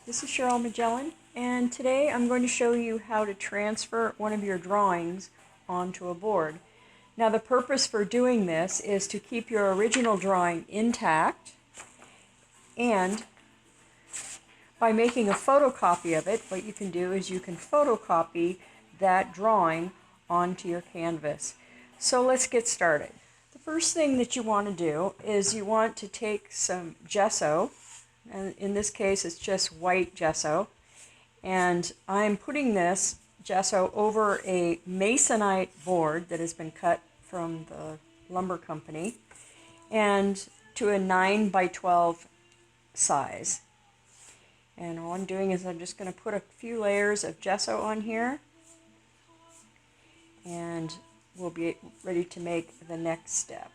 This is Cheryl Magellen, and today I'm going to show you how to transfer one of your drawings onto a board. Now the purpose for doing this is to keep your original drawing intact, and by making a photocopy of it, what you can do is you can photocopy that drawing onto your canvas. So let's get started. The first thing that you want to do is you want to take some gesso, and in this case it's just white gesso, and I'm putting this gesso over a masonite board that has been cut from the lumber company and to a 9 by 12 size. And all I'm doing is I'm just going to put a few layers of gesso on here, and we'll be ready to make the next step.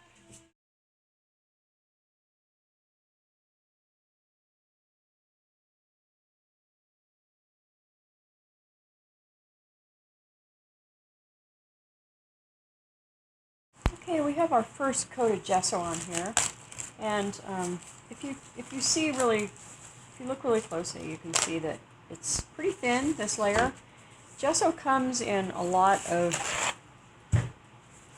Okay, we have our first coat of gesso on here, and if you see really, if you look really closely, you can see that it's pretty thin, this layer. Gesso comes in a lot of,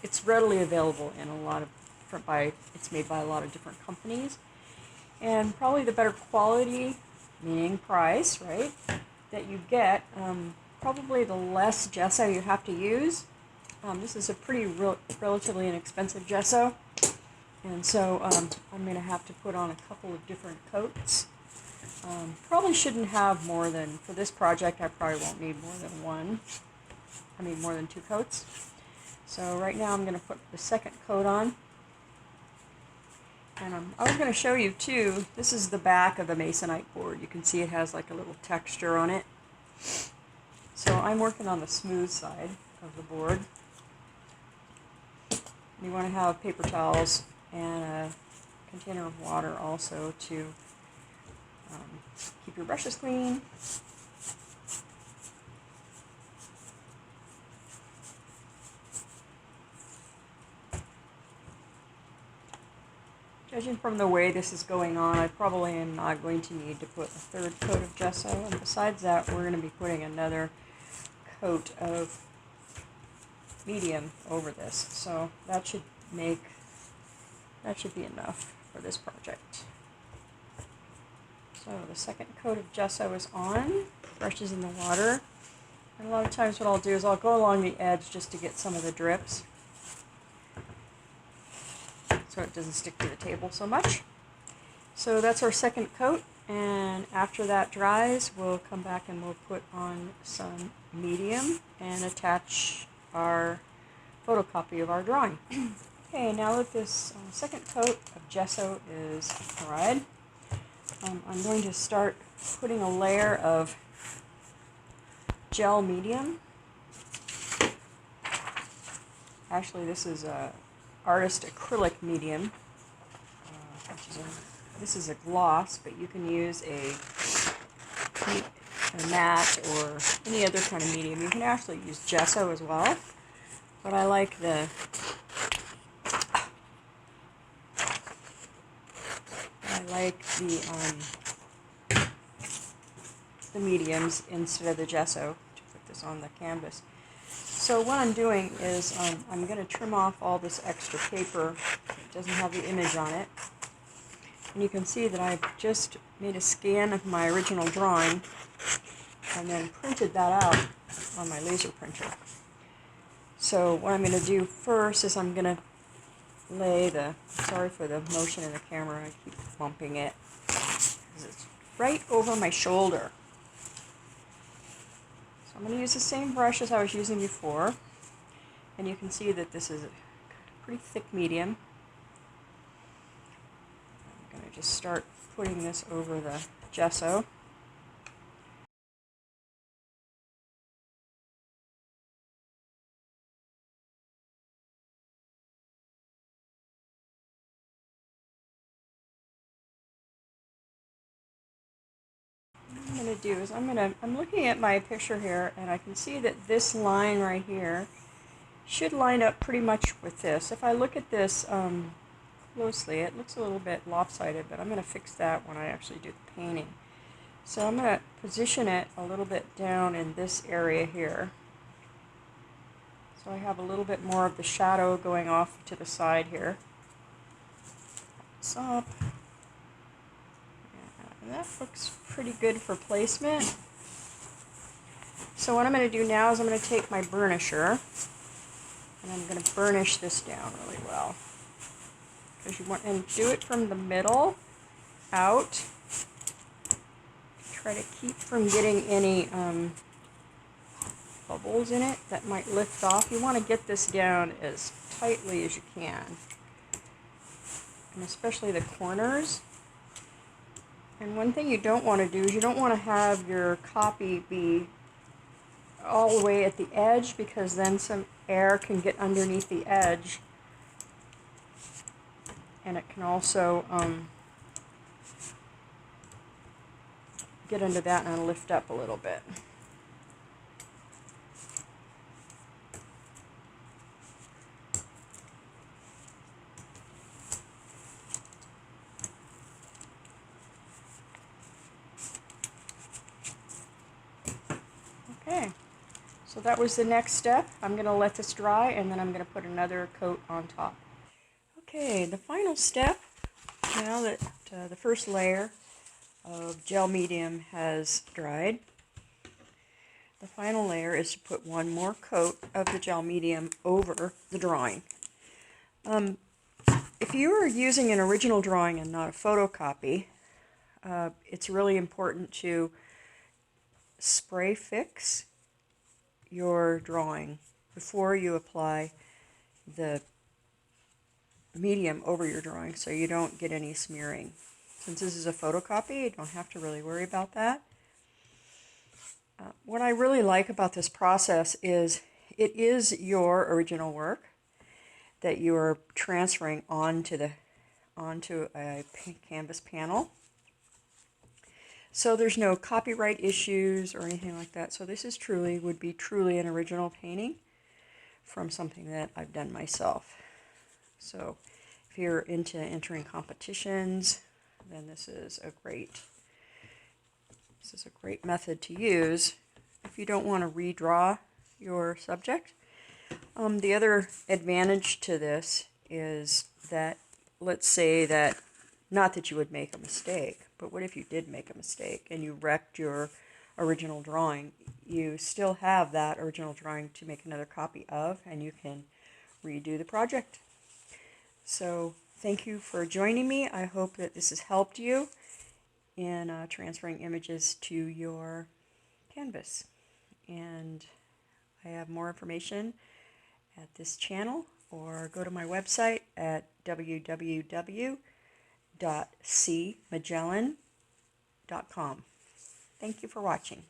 it's readily available in a lot of different, it's made by a lot of different companies, and probably the better quality, meaning price, right, that you get, probably the less gesso you have to use. This is a pretty relatively inexpensive gesso, and so I'm going to have to put on a couple of different coats. Probably shouldn't have more than, for this project I probably won't need more than more than 2 coats. So right now I'm going to put the second coat on. And I was going to show you too, this is the back of the masonite board. You can see it has like a little texture on it. So I'm working on the smooth side of the board. You want to have paper towels and a container of water also to keep your brushes clean. Judging from the way this is going on, I probably am not going to need to put a third coat of gesso, and besides that we're going to be putting another coat of medium over this, so that should be enough for this project. So the second coat of gesso is on, brushes in the water, and a lot of times what I'll do is I'll go along the edge just to get some of the drips so it doesn't stick to the table so much. So that's our second coat, and after that dries we'll come back and we'll put on some medium and attach our photocopy of our drawing. Okay, now that this second coat of gesso is dried, I'm going to start putting a layer of gel medium. Actually, this is a artist acrylic medium. This is a gloss, but you can use a matte or any other kind of medium. You can actually use gesso as well, but I like the mediums instead of the gesso to put this on the canvas. So what I'm doing is I'm going to trim off all this extra paper that doesn't have the image on it. And you can see that I've just made a scan of my original drawing and then printed that out on my laser printer. So what I'm going to do first is I'm going to lay sorry for the motion in the camera, I keep bumping it, because it's right over my shoulder. So I'm going to use the same brush as I was using before, and you can see that this is a pretty thick medium. I'm going to just start putting this over the gesso. What I'm going to do is I'm looking at my picture here, and I can see that this line right here should line up pretty much with this. If I look at this closely, it looks a little bit lopsided, but I'm going to fix that when I actually do the painting. So I'm going to position it a little bit down in this area here. So I have a little bit more of the shadow going off to the side here. It's up. And that looks pretty good for placement. So what I'm going to do now is I'm going to take my burnisher and I'm going to burnish this down really well. Because you want, and do it from the middle out. Try to keep from getting any bubbles in it that might lift off. You want to get this down as tightly as you can, and especially the corners. And one thing you don't want to do is you don't want to have your copy be all the way at the edge, because then some air can get underneath the edge, and it can also get under that and lift up a little bit. Okay, so that was the next step. I'm going to let this dry and then I'm going to put another coat on top. Okay, the final step, now that the first layer of gel medium has dried, the final layer is to put one more coat of the gel medium over the drawing. If you are using an original drawing and not a photocopy, it's really important to spray fix your drawing before you apply the medium over your drawing so you don't get any smearing. Since this is a photocopy, you don't have to really worry about that. What I really like about this process is it is your original work that you are transferring onto a canvas panel. So there's no copyright issues or anything like that. So this is would be truly an original painting from something that I've done myself. So if you're into entering competitions, then this is a great method to use. If you don't want to redraw your subject, the other advantage to this is that, let's say that, not that you would make a mistake, but what if you did make a mistake and you wrecked your original drawing? You still have that original drawing to make another copy of, and you can redo the project. So thank you for joining me. I hope that this has helped you in transferring images to your canvas. And I have more information at this channel, or go to my website at www.cmagellen.com. Thank you for watching.